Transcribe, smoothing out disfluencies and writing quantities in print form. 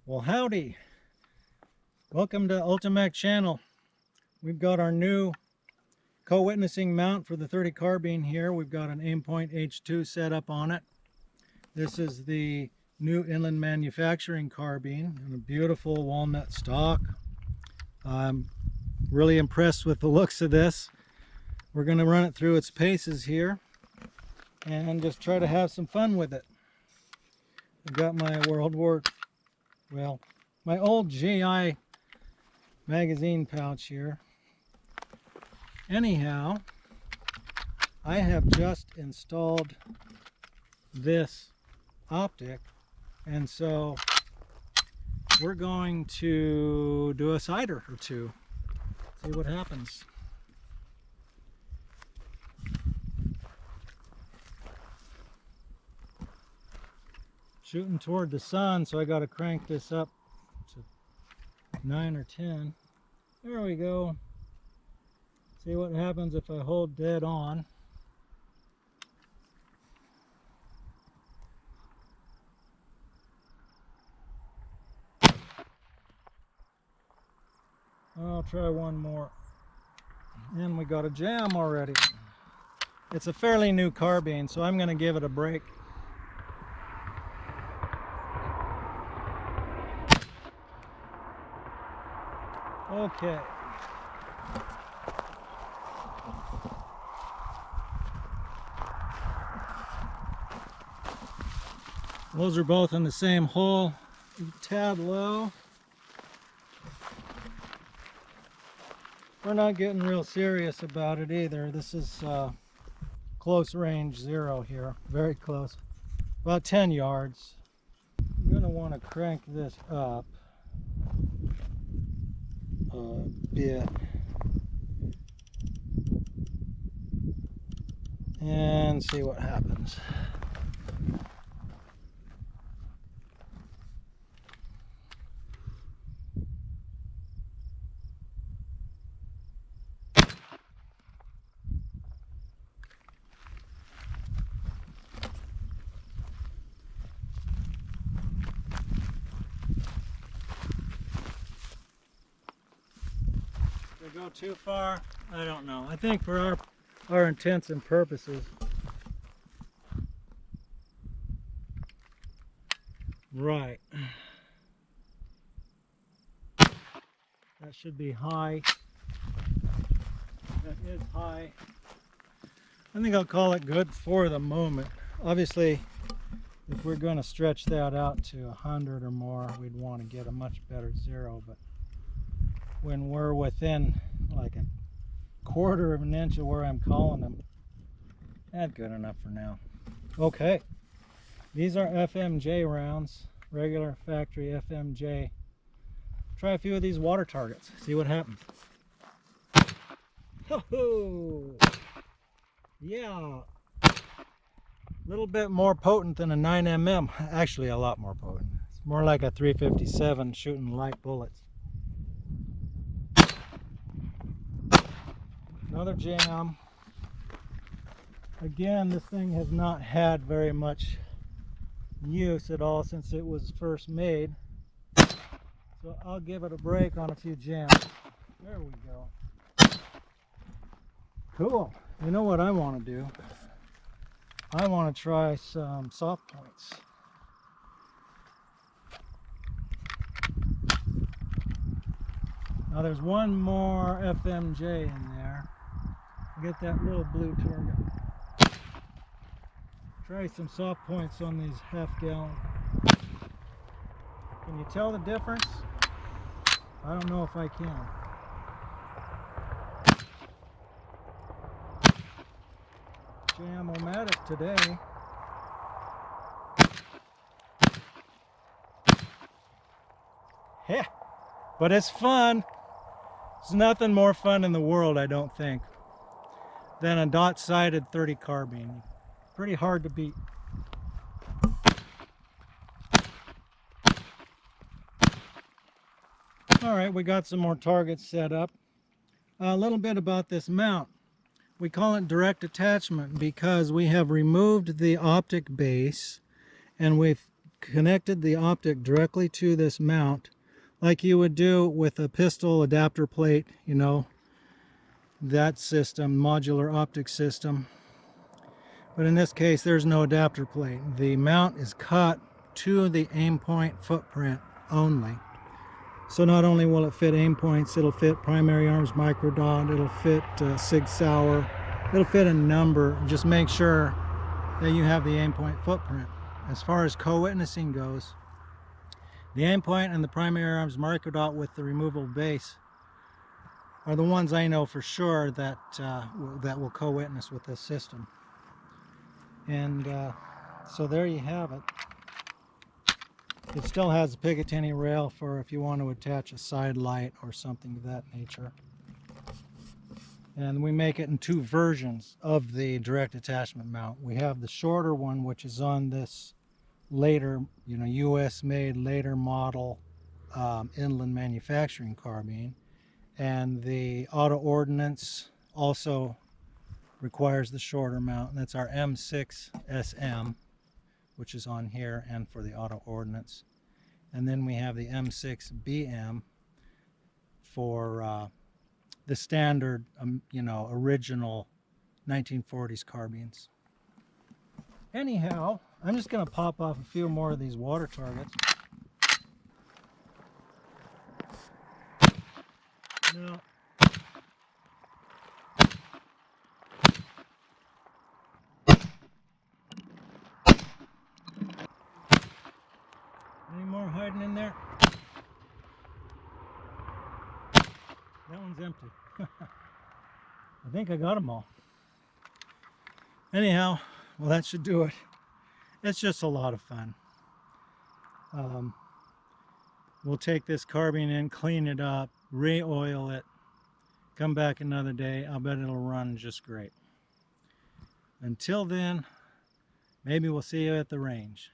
Well, howdy. Welcome to UltiMAK channel. We've got our new co-witnessing mount for the .30 carbine here. We've got an Aimpoint H2 set up on it. This is the new Inland Manufacturing carbine in a beautiful walnut stock. I'm really impressed with the looks of this. We're going to run it through its paces here and just try to have some fun with it. I've got my my old GI magazine pouch here. Anyhow, I have just installed this optic, and so we're going to do a sighter or two, see what happens. Shooting toward the sun, so I got to crank this up to 9 or 10. There we go. See what happens if I hold dead on. I'll try one more. And we got a jam already. It's a fairly new carbine, so I'm going to give it a break. Okay. Those are both in the same hole, a tad low. We're not getting real serious about it either. This is close range zero here, very close, about 10 yards. You're going to want to crank this up a bit and see what happens. Did I go too far? I don't know. I think for our intents and purposes, right. That should be high. That is high. I think I'll call it good for the moment. Obviously, if we're going to stretch that out to 100 or more, we'd want to get a much better zero. But when we're within like a quarter of an inch of where I'm calling them, that's good enough for now. Okay, these are FMJ rounds, regular factory FMJ. Try a few of these water targets, see what happens. Ho-ho! Yeah, a little bit more potent than a 9mm. Actually, a lot more potent. It's more like a 357 shooting light bullets. Another jam. Again, this thing has not had very much use at all since it was first made. So I'll give it a break on a few jams. There we go. Cool. You know what I want to do? I want to try some soft points. Now there's one more FMJ in there. Get that little blue target. Try some soft points on these half-gallon. Can you tell the difference? I don't know if I can. Jam-o-matic today. Yeah, but it's fun. There's nothing more fun in the world, I don't think, than a dot-sighted .30 carbine. Pretty hard to beat. Alright, we got some more targets set up. A little bit about this mount. We call it direct attachment because we have removed the optic base and we've connected the optic directly to this mount like you would do with a pistol adapter plate, you know, that system, modular optic system. But in this case, there's no adapter plate. The mount is cut to the aim point footprint only. So not only will it fit aim points, it'll fit primary arms microdot, it'll fit Sig Sauer, it'll fit a number. Just make sure that you have the aim point footprint. As far as co-witnessing goes, the aim point and the primary arms microdot with the removable base are the ones I know for sure that that will co-witness with this system. And so there you have it. It still has a Picatinny rail for if you want to attach a side light or something of that nature. And we make it in two versions of the direct attachment mount. We have the shorter one, which is on this later, you know, US made, later model Inland Manufacturing carbine. And the auto ordnance also requires the shorter mount, and that's our M6-SM, which is on here and for the auto ordnance. And then we have the M6-BM for the standard, you know, original 1940s carbines. Anyhow, I'm just going to pop off a few more of these water targets. Now, any more hiding in there? That one's empty. I think I got them all. Anyhow, well, that should do it. It's just a lot of fun. We'll take this carbine in, clean it up, re-oil it, come back another day. I'll bet it'll run just great. Until then, maybe we'll see you at the range.